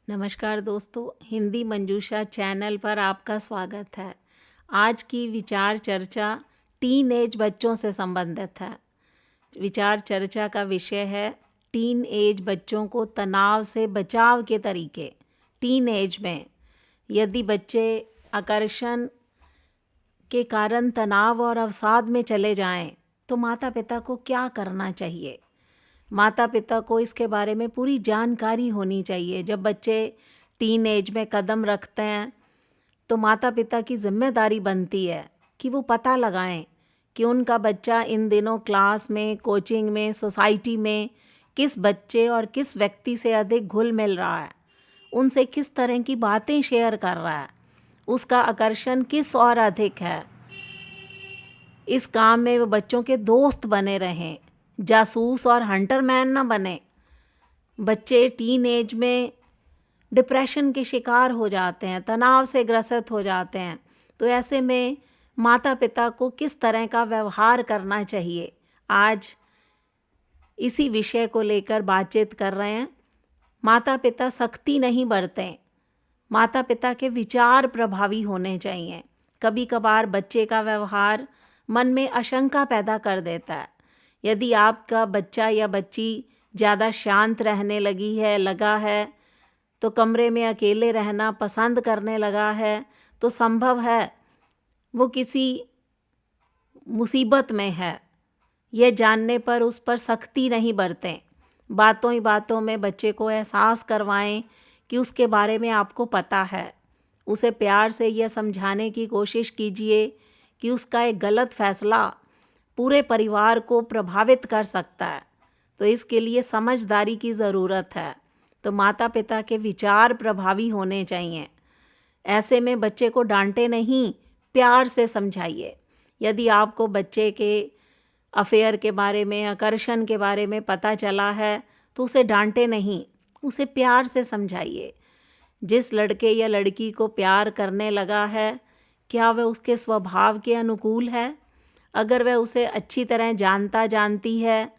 नमस्कार दोस्तों, हिंदी मंजूषा चैनल पर आपका स्वागत है। आज की विचार चर्चा टीन एज बच्चों से संबंधित है। विचार चर्चा का विषय है टीन एज बच्चों को तनाव से बचाव के तरीके। टीन एज में यदि बच्चे आकर्षण के कारण तनाव और अवसाद में चले जाएं, तो माता पिता को क्या करना चाहिए। माता पिता को इसके बारे में पूरी जानकारी होनी चाहिए। जब बच्चे टीन एज में कदम रखते हैं तो माता पिता की जिम्मेदारी बनती है कि वो पता लगाएं कि उनका बच्चा इन दिनों क्लास में, कोचिंग में, सोसाइटी में किस बच्चे और किस व्यक्ति से अधिक घुल मिल रहा है, उनसे किस तरह की बातें शेयर कर रहा है, उसका आकर्षण किस और अधिक है। इस काम में वो बच्चों के दोस्त बने रहें, जासूस और हंटरमैन ना बने। बच्चे टीन एज में डिप्रेशन के शिकार हो जाते हैं, तनाव से ग्रसित हो जाते हैं। तो ऐसे में माता पिता को किस तरह का व्यवहार करना चाहिए, आज इसी विषय को लेकर बातचीत कर रहे हैं। माता पिता सख्ती नहीं बरतें, माता पिता के विचार प्रभावी होने चाहिए। कभी कभार बच्चे का व्यवहार मन में आशंका पैदा कर देता है। यदि आपका बच्चा या बच्ची ज़्यादा शांत रहने लगा है, तो कमरे में अकेले रहना पसंद करने लगा है, तो संभव है वो किसी मुसीबत में है। यह जानने पर उस पर सख्ती नहीं बरतें। बातों ही बातों में बच्चे को एहसास करवाएं कि उसके बारे में आपको पता है। उसे प्यार से यह समझाने की कोशिश कीजिए कि उसका एक गलत फैसला पूरे परिवार को प्रभावित कर सकता है, तो इसके लिए समझदारी की ज़रूरत है। तो माता पिता के विचार प्रभावी होने चाहिए। ऐसे में बच्चे को डांटे नहीं, प्यार से समझाइए। यदि आपको बच्चे के अफेयर के बारे में, आकर्षण के बारे में पता चला है, तो उसे डांटे नहीं, उसे प्यार से समझाइए। जिस लड़के या लड़की को प्यार करने लगा है, क्या वह उसके स्वभाव के अनुकूल है? अगर वह उसे अच्छी तरह जानती है,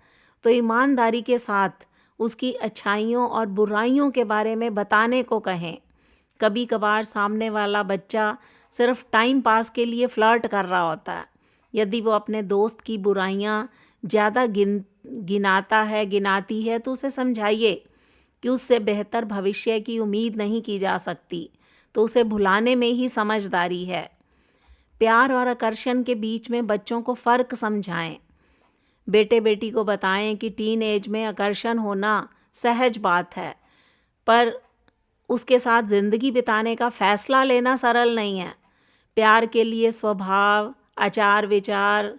तो ईमानदारी के साथ उसकी अच्छाइयों और बुराइयों के बारे में बताने को कहें। कभी कभार सामने वाला बच्चा सिर्फ टाइम पास के लिए फ्लर्ट कर रहा होता है। यदि वो अपने दोस्त की बुराइयां ज़्यादा गिनाती है, तो उसे समझाइए कि उससे बेहतर भविष्य की उम्मीद नहीं की जा सकती, तो उसे भुलाने में ही समझदारी है। प्यार और आकर्षण के बीच में बच्चों को फ़र्क समझाएं। बेटे बेटी को बताएं कि टीन एज में आकर्षण होना सहज बात है, पर उसके साथ ज़िंदगी बिताने का फ़ैसला लेना सरल नहीं है। प्यार के लिए स्वभाव, आचार विचार,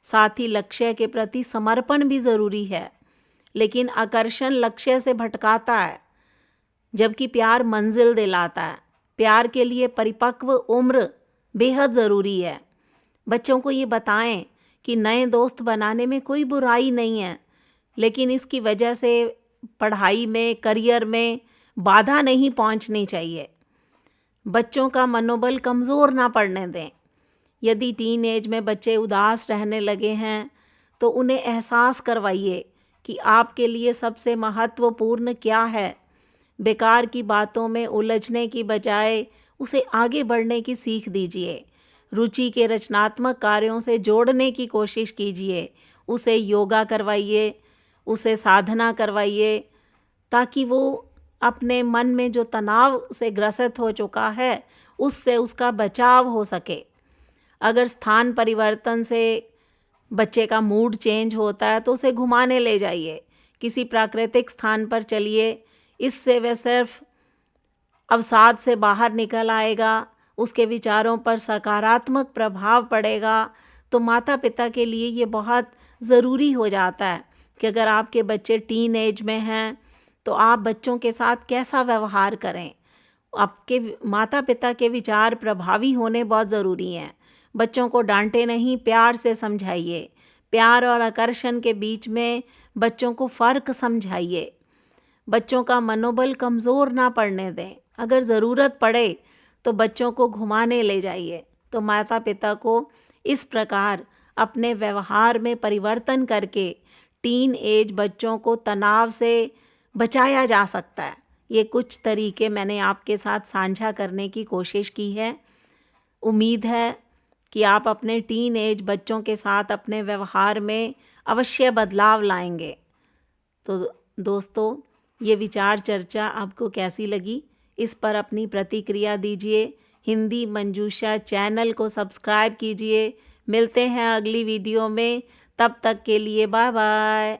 साथ ही लक्ष्य के प्रति समर्पण भी ज़रूरी है। लेकिन आकर्षण लक्ष्य से भटकाता है, जबकि प्यार मंजिल दिलाता है। प्यार के लिए परिपक्व उम्र बेहद ज़रूरी है। बच्चों को ये बताएं कि नए दोस्त बनाने में कोई बुराई नहीं है, लेकिन इसकी वजह से पढ़ाई में, करियर में बाधा नहीं पहुंचनी चाहिए। बच्चों का मनोबल कमज़ोर ना पड़ने दें। यदि टीन एज में बच्चे उदास रहने लगे हैं, तो उन्हें एहसास करवाइए कि आपके लिए सबसे महत्वपूर्ण क्या है। बेकार की बातों में उलझने की बजाय उसे आगे बढ़ने की सीख दीजिए। रुचि के रचनात्मक कार्यों से जोड़ने की कोशिश कीजिए। उसे योगा करवाइए, उसे साधना करवाइए, ताकि वो अपने मन में जो तनाव से ग्रसित हो चुका है, उससे उसका बचाव हो सके। अगर स्थान परिवर्तन से बच्चे का मूड चेंज होता है, तो उसे घुमाने ले जाइए, किसी प्राकृतिक स्थान पर चलिए। इससे वह सिर्फ अवसाद से बाहर निकल आएगा, उसके विचारों पर सकारात्मक प्रभाव पड़ेगा। तो माता पिता के लिए ये बहुत ज़रूरी हो जाता है कि अगर आपके बच्चे टीन एज में हैं, तो आप बच्चों के साथ कैसा व्यवहार करें। आपके माता पिता के विचार प्रभावी होने बहुत ज़रूरी हैं। बच्चों को डांटे नहीं, प्यार से समझाइए। प्यार और आकर्षण के बीच में बच्चों को फ़र्क समझाइए। बच्चों का मनोबल कमज़ोर ना पड़ने दें। अगर ज़रूरत पड़े तो बच्चों को घुमाने ले जाइए। तो माता पिता को इस प्रकार अपने व्यवहार में परिवर्तन करके टीन एज बच्चों को तनाव से बचाया जा सकता है। ये कुछ तरीके मैंने आपके साथ साझा करने की कोशिश की है। उम्मीद है कि आप अपने टीन एज बच्चों के साथ अपने व्यवहार में अवश्य बदलाव लाएंगे। तो दोस्तों, ये विचार चर्चा आपको कैसी लगी, इस पर अपनी प्रतिक्रिया दीजिए। हिंदी मंजूषा चैनल को सब्सक्राइब कीजिए। मिलते हैं अगली वीडियो में, तब तक के लिए बाय बाय।